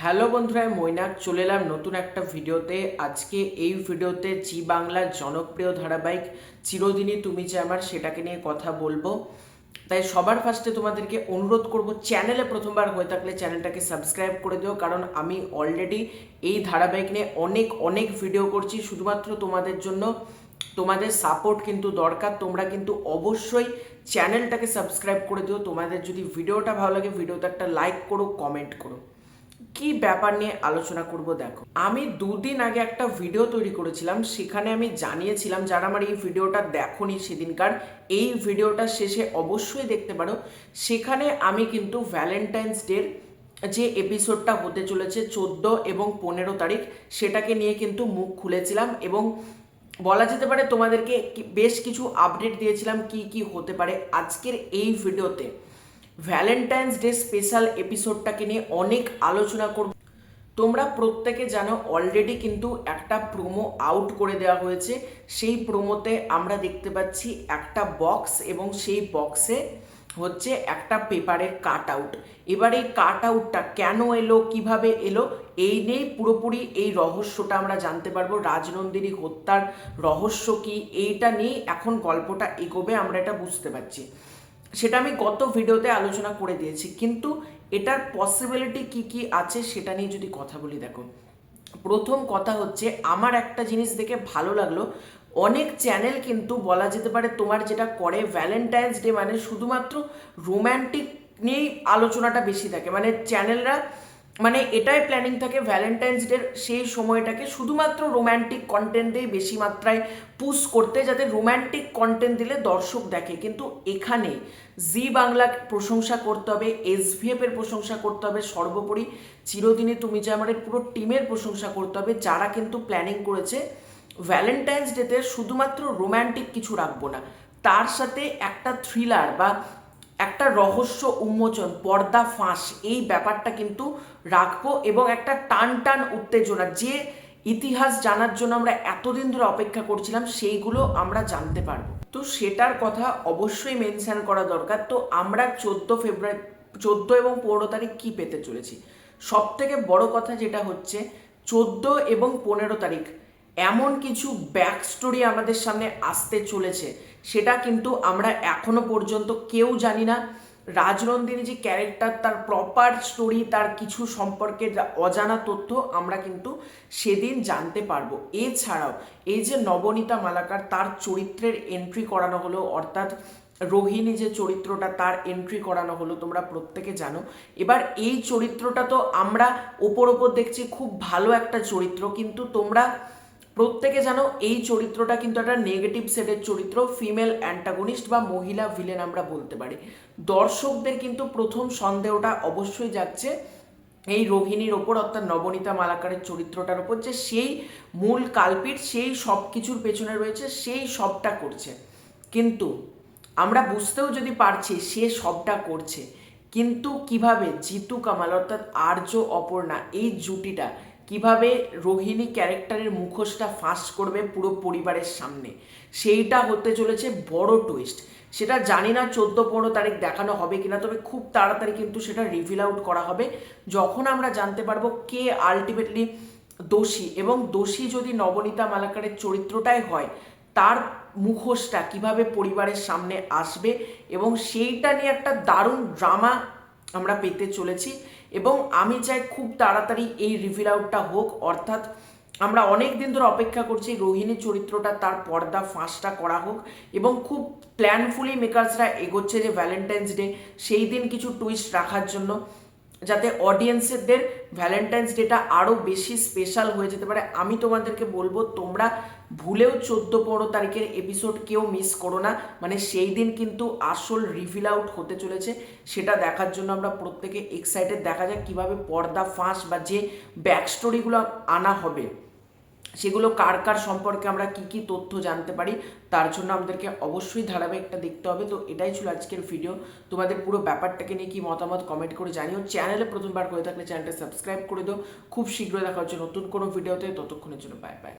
Hello বন্ধুরা, আমি মৈনাক চলে এলাম নতুন একটা ভিডিওতে। আজকে এই ভিডিওতে জি বাংলার জনপ্রিয় ধারাবাহিক চিরদিনই তুমি যে আমার সেটাকে নিয়ে কথা বলবো। তাই সবার ফার্স্টে তোমাদেরকে অনুরোধ করব, চ্যানেলে প্রথমবার হয়ে থাকলে চ্যানেলটাকে সাবস্ক্রাইব করে দিও, কারণ আমি অলরেডি এই ধারাবাহিক নিয়ে অনেক ভিডিও করছি শুধুমাত্র তোমাদের জন্য। তোমাদের সাপোর্ট কিন্তু দরকার। তোমরা কিন্তু অবশ্যই চ্যানেলটাকে সাবস্ক্রাইব করে দিও। তোমাদের যদি ভিডিওটা ভালো লাগে ভিডিওতে একটা লাইক করো, কমেন্ট করো। কি ব্যাপার নিয়ে আলোচনা করব দেখো, আমি দুদিন আগে একটা ভিডিও তৈরি করেছিলাম, সেখানে আমি জানিয়েছিলাম, যারা আমার এই ভিডিওটা দেখোনি সেদিনকার, এই ভিডিওটা শেষে অবশ্যই দেখতে পারো। সেখানে আমি কিন্তু ভ্যালেন্টাইন্স ডের যে এপিসোডটা হতে চলেছে 14 এবং 15 তারিখ, সেটাকে নিয়ে কিন্তু মুখ খুলেছিলাম এবং বলা যেতে পারে তোমাদেরকে বেশ কিছু আপডেট দিয়েছিলাম কি কি হতে পারে। আজকের এই ভিডিওতে ভ্যালেন্টাইন্স ডে স্পেশাল এপিসোডটাকে নিয়ে অনেক আলোচনা করব। তোমরা প্রত্যেকে জানো অলরেডি কিন্তু একটা প্রোমো আউট করে দেওয়া হয়েছে। সেই প্রোমোতে আমরা দেখতে পাচ্ছি একটা বক্স এবং সেই বক্সে হচ্ছে একটা পেপারের কাট আউট। এবার এই কাট আউটটা কেন এলো, কিভাবে এলো, এই নিয়েই পুরোপুরি এই রহস্যটা আমরা জানতে পারবো। রাজনন্দিনী হত্যার রহস্য কি, এইটা নিয়ে এখন গল্পটা এগোবে, আমরা এটা বুঝতে পারছি। সেটা আমি গত ভিডিওতে আলোচনা করে দিয়েছি, কিন্তু এটার পসিবিলিটি কি কি আছে সেটা নিয়ে যদি কথা বলি, দেখো প্রথম কথা হচ্ছে আমার একটা জিনিস দেখে ভালো লাগলো। অনেক চ্যানেল কিন্তু বলা যেতে পারে তোমার যেটা করে, ভ্যালেন্টাইন্স ডে মানে শুধুমাত্র রোম্যান্টিক নিয়েই আলোচনাটা বেশি থাকে। মানে চ্যানেলরা মানে এটাই প্ল্যানিং থাকে ভ্যালেন্টাইন্স ডের সেই সময়টাকে শুধুমাত্র রোম্যান্টিক কন্টেন্ট দিয়ে বেশি মাত্রায় পুশ করতে, যাতে রোম্যান্টিক কন্টেন্ট দিলে দর্শক দেখে। কিন্তু এখানে জি বাংলা প্রশংসা করতে হবে, এসভিএফ এর প্রশংসা করতে হবে, সর্বোপরি চিরদিনই তুমি যে আমাদের পুরো টিমের প্রশংসা করতে হবে, যারা কিন্তু প্ল্যানিং করেছে ভ্যালেন্টাইন্স ডেতে শুধুমাত্র রোম্যান্টিক কিছু রাখবো না, তার সাথে একটা থ্রিলার বা একটা রহস্য উন্মোচন, পর্দা ফাঁস, এই ব্যাপারটা কিন্তু রাখবো এবং একটা টান টান উত্তেজনা, যে ইতিহাস জানার জন্য আমরা এতদিন ধরে অপেক্ষা করছিলাম, সেইগুলো আমরা জানতে পারবো। তো সেটার কথা অবশ্যই মেনশন করা দরকার। তো আমরা 14 ফেব্রুয়ারি, 14 এবং 15 তারিখ কি পেতে চলেছি, সব থেকে বড় কথা যেটা হচ্ছে 14 এবং 15 তারিখ এমন কিছু ব্যাক স্টোরি আমাদের সামনে আসতে চলেছে, সেটা কিন্তু আমরা এখনো পর্যন্ত কেউ জানি না। রাজনন্দিনী যে ক্যারেক্টার, তার প্রপার স্টোরি, তার কিছু সম্পর্কে অজানা তথ্য আমরা কিন্তু সেদিন জানতে পারবো। এছাড়াও এই যে নবনীতা মালাকার, তার চরিত্রের এন্ট্রি করানো হলো, অর্থাৎ রোহিণী যে চরিত্রটা তার এন্ট্রি করানো হলো, তোমরা প্রত্যেকে জানো। এবার এই চরিত্রটা তো আমরা ওপর দেখছি খুব ভালো একটা চরিত্র, কিন্তু তোমরা প্রত্যেকে জানো এই চরিত্রটা কিন্তু একটা নেগেটিভ সেটের চরিত্র, ফিমেল অ্যান্টাগনিস্ট বা মহিলা ভিলেন আমরা বলতে পারি। দর্শকদের কিন্তু প্রথম সন্দেহটা অবশ্যই যাচ্ছে এই রোহিণীর ওপর, অর্থাৎ নবনীতা মালাকারের চরিত্রটার ওপর, যে সেই মূল কালপিট, সেই সব কিছুর পেছনে রয়েছে, সেই সবটা করছে। কিন্তু আমরা বুঝতেও যদি পারছি সে সবটা করছে, কিন্তু কিভাবে জিতু কামাল অর্থাৎ আর্য অপর্ণা এই জুটিটা কিভাবে রোহিণী ক্যারেক্টারের মুখোশটা ফাঁস করবে পুরো পরিবারের সামনে, সেইটা হতে চলেছে বড় টুইস্ট। সেটা জানি না 14-15 তারিখ দেখানো হবে কিনা, তবে খুব তাড়াতাড়ি কিন্তু সেটা রিভিল আউট করা হবে, যখন আমরা জানতে পারবো কে আলটিমেটলি দোষী। এবং দোষী যদি নবনীতা মালাকারের চরিত্রটাই হয়, তার মুখোশটা কিভাবে পরিবারের সামনে আসবে, এবং সেইটা নিয়ে একটা দারুণ ড্রামা আমরা পেতে চলেছি। এবং আমি চাই খুব তাড়াতাড়ি এই রিভিল আউটটা হোক, অর্থাৎ আমরা অনেক দিন ধরে অপেক্ষা করছি রোহিণী চরিত্রটা, তার পর্দা ফাঁসটা করা হোক। এবং খুব প্ল্যানফুলি মেকার্সরা এগোচ্ছে যে ভ্যালেন্টাইন্স ডে সেই দিন কিছু টুইস্ট রাখার জন্য, যাতে অডিয়েন্সদের ভ্যালেন্টাইন্স ডেটা আরও বেশি স্পেশাল হয়ে যেতে পারে। আমি তোমাদেরকে বলবো তোমরা ভুলেও 14-15 তারিখের এপিসোড কেউ মিস করো না। মানে সেই দিন কিন্তু আসল রিভিল আউট হতে চলেছে, সেটা দেখার জন্য আমরা প্রত্যেকে এক্সাইটেড। দেখা যাক কীভাবে পর্দা ফাঁস বা যে ব্যাক স্টোরিগুলো আনা হবে, সেগুলো কার কার সম্পর্কে আমরা কি কি তথ্য জানতে পারি, তার জন্য আমাদেরকে অবশ্যই ধারাবাহিকটা দেখতে হবে। তো এটাই ছিল আজকের ভিডিও। তোমাদের পুরো ব্যাপারটাকে নিয়ে কি মতামত কমেন্ট করে জানিও। চ্যানেলে প্রথমবার হয়ে থাকলে চ্যানেলটা সাবস্ক্রাইব করে দিও। খুব শীঘ্রই দেখা হচ্ছে নতুন কোনো ভিডিওতে, ততক্ষণের জন্য বাই বাই।